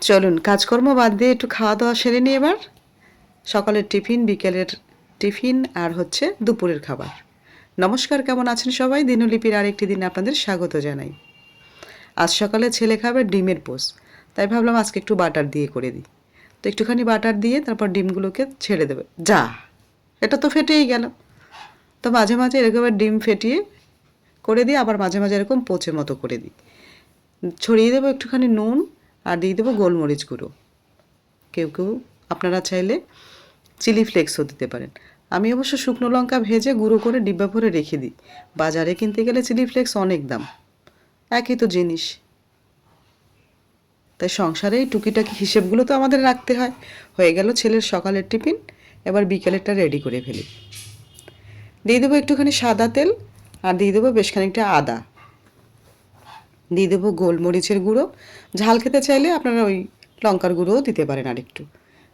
চলুন কাজকর্ম বাদ দিয়ে একটু খাওয়া দাওয়া সেরে নিই এবার। সকালের টিফিন, বিকেলের টিফিন আর হচ্ছে দুপুরের খাবার। নমস্কার, কেমন আছেন সবাই? দিনলিপির আরেকটি দিনে আপনাদের স্বাগত জানাই। আজ সকালে ছেলে খাবে ডিমের পোস্ট, তাই ভাবলাম আজকে একটু বাটার দিয়ে করে দিই। তো একটুখানি বাটার দিয়ে তারপর ডিমগুলোকে ছেড়ে দেবে। যা, এটা তো ফেটেই গেল। তো মাঝে মাঝে এরকম ডিম ফেটিয়ে করে দিই, আবার মাঝে মাঝে এরকম পোচের মতো করে দিই। ছড়িয়ে দেবো একটুখানি নুন আর দিয়ে দেবো গোলমরিচ গুঁড়ো। কেউ কেউ আপনারা চাইলে চিলি ফ্লেক্সও দিতে পারেন। আমি অবশ্য শুকনো লঙ্কা ভেজে গুঁড়ো করে ডিব্বা ভরে রেখে দিই। বাজারে কিনতে গেলে চিলি ফ্লেক্স অনেক দাম, একই তো জিনিস। তাই সংসারে এই টুকিটাকি হিসেবগুলো তো আমাদের রাখতে হয়। হয়ে গেল ছেলের সকালের টিফিন, এবার বিকেলেরটা রেডি করে ফেলি। দিয়ে দেবো একটুখানি সাদা তেল আর দিয়ে দেবো বেশ খানিকটা আদা, দিয়ে দেবো গোলমরিচের গুঁড়ো। ঝাল খেতে চাইলে আপনারা ওই লঙ্কার গুঁড়োও দিতে পারেন আরেকটু।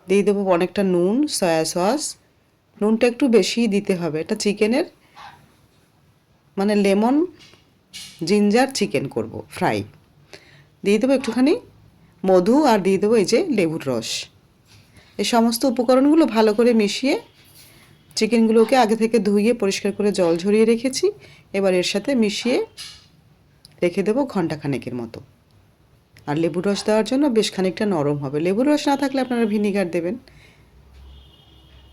দিয়ে দেবো অনেকটা নুন, সয়া সস। নুনটা একটু বেশিই দিতে হবে, এটা চিকেনের মানে লেমন জিঞ্জার চিকেন করব ফ্রাই। দিয়ে দেবো একটুখানি মধু আর দিয়ে দেবো এই যে লেবুর রস। এই সমস্ত উপকরণগুলো ভালো করে মিশিয়ে চিকেনগুলোকে আগে থেকে ধুয়ে পরিষ্কার করে জল ঝরিয়ে রেখেছি, এবার এর সাথে মিশিয়ে রেখে দেবো ঘন্টাখানেকের মতো। আর লেবুর রস দেওয়ার জন্য বেশ খানিকটা নরম হবে। লেবুর রস না থাকলে আপনারা ভিনিগার দেবেন।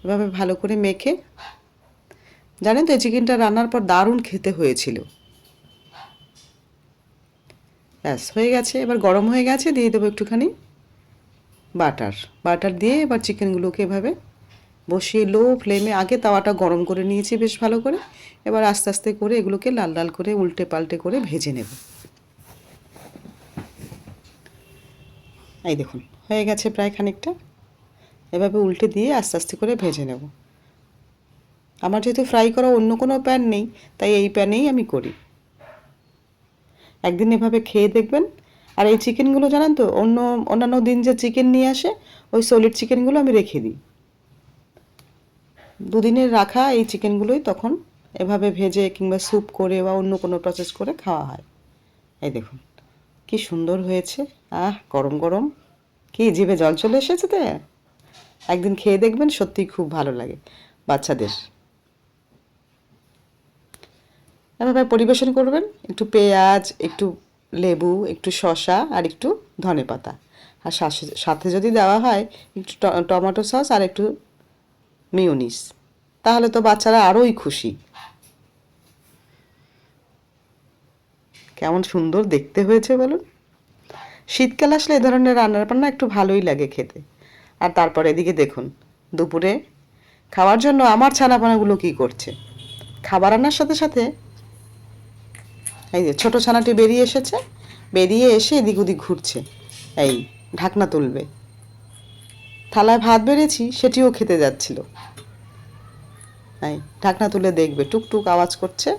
এভাবে ভালো করে মেখে, জানেন তো এই চিকেনটা রান্নার পর দারুণ খেতে হয়েছিল। ব্যাস হয়ে গেছে, এবার গরম হয়ে গেছে, দিয়ে দেবো একটুখানি বাটার। বাটার দিয়ে এবার চিকেনগুলোকে এভাবে বসিয়ে লো ফ্লেমে, আগে তাওয়াটা গরম করে নিয়েছি বেশ ভালো করে। এবার আস্তে আস্তে করে এগুলোকে লাল লাল করে উল্টে পাল্টে করে ভেজে নেব। এই দেখুন হয়ে গেছে প্রায় খানিকটা। এভাবে উল্টে দিয়ে আস্তে আস্তে করে ভেজে নেব। আমার যেহেতু ফ্রাই করা অন্য কোনো প্যান নেই, তাই এই প্যানেই আমি করি। একদিন এভাবে খেয়ে দেখবেন। আর এই চিকেনগুলো জানেন তো, অন্যান্য দিন যে চিকেন নিয়ে আসে ওই সলিড চিকেনগুলো আমি রেখে দিই। দুদিনের রাখা এই চিকেনগুলোই তখন এভাবে ভেজে কিংবা স্যুপ করে বা অন্য কোনো প্রসেস করে খাওয়া হয়। এই দেখুন কি সুন্দর হয়েছে। গরম গরম কি জিভে জল চলে এসেছে। তো একদিন খেয়ে দেখবেন, সত্যিই খুব ভালো লাগে বাচ্চাদের। এভাবে পরিবেশন করবেন, একটু পেঁয়াজ, একটু লেবু, একটু শসা আর একটু ধনেপাতা। আর সাথে যদি দেওয়া হয় একটু টমেটো সস আর একটু মিওনিস, তাহলে তো বাচ্চারা আরোই খুশি। কেমন সুন্দর দেখতে হয়েছে বলুন। শীতকাল আসলে এ ধরনের রান্নাবান্না একটু ভালোই লাগে খেতে। আর তারপর এদিকে দেখুন দুপুরে খাওয়ার জন্য আমার ছানাপানাগুলো কী করছে। খাবার আনার সাথে সাথে এই যে ছোটো ছানাটি বেরিয়ে এসেছে, বেরিয়ে এসে এদিক ওদিক ঘুরছে। এই ঢাকনা তুলবে, থালায় ভাত বেড়েছি সেটিও খেতে যাচ্ছিল। এই ঢাকনা তুলে দেখবে, টুকটুক আওয়াজ করছে।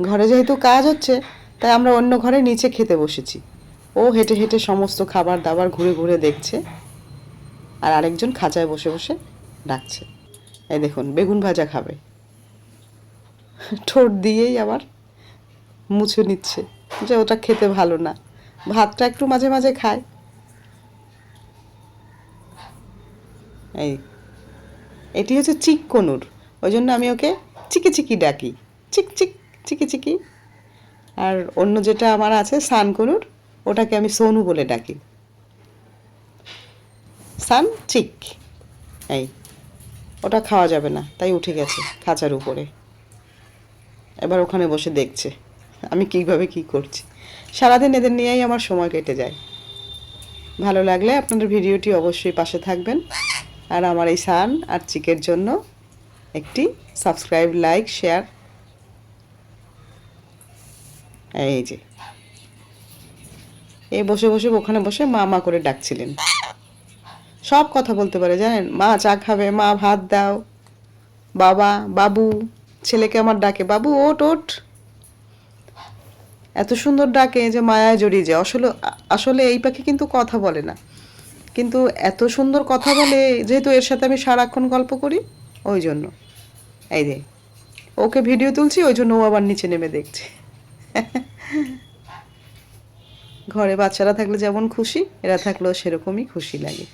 ঘরে যেহেতু কাজ হচ্ছে, তাই আমরা অন্য ঘরে নিচে খেতে বসেছি। ও হেঁটে হেঁটে সমস্ত খাবার দাবার ঘুরে ঘুরে দেখছে, আর আরেকজন খাঁচায় বসে বসে ডাকছে। এই দেখুন বেগুন ভাজা খাবে, ঠোঁট দিয়েই আবার মুছে নিচ্ছে যে ওটা খেতে ভালো না। ভাতটা একটু মাঝে মাঝে খায়। এই এটি হচ্ছে চিক কনুর, ওই জন্য আমি ওকে চিকি চিকি ডাকি, চিক চিক চিকি চিকি। আর অন্য যেটা আমার আছে সান কনুর, ওটাকে আমি সোনু বলে ডাকি। সান চিক। এই ওটা খাওয়া যাবে না, তাই উঠে গেছে খাঁচার উপরে। এবার ওখানে বসে দেখছে আমি কীভাবে কী করছি। সারাদিন এদের নিয়েই আমার সময় কেটে যায়। ভালো লাগলে আপনাদের ভিডিওটি অবশ্যই পাশে থাকবেন। আর আমার এই সান আর চিকের জন্য একটি সাবস্ক্রাইব, লাইক, শেয়ার। এই যে এই বসে বসে ওখানে বসে মা মা করে ডাকছিলেন। সব কথা বলতে পারে জানেন। মা চা খাবে, মা ভাত দাও, বাবা, বাবু। ছেলেকে আমার ডাকে বাবু ওঠ ওঠ, এত সুন্দর ডাকে যে মায়ায় জড়িয়ে যায়। আসলে আসলে এই পাখি কিন্তু কথা বলে না, কিন্তু এত সুন্দর কথা বলে, যেহেতু এর সাথে আমি সারাক্ষণ গল্প করি ওই জন্য। এই যে ওকে ভিডিও তুলছি, ওই জন্য ও আবার নিচে নেমে দেখছে। ঘরে বাচ্চারা থাকলে যেমন খুশি, এরা থাকলেও সেরকমই খুশি লাগে।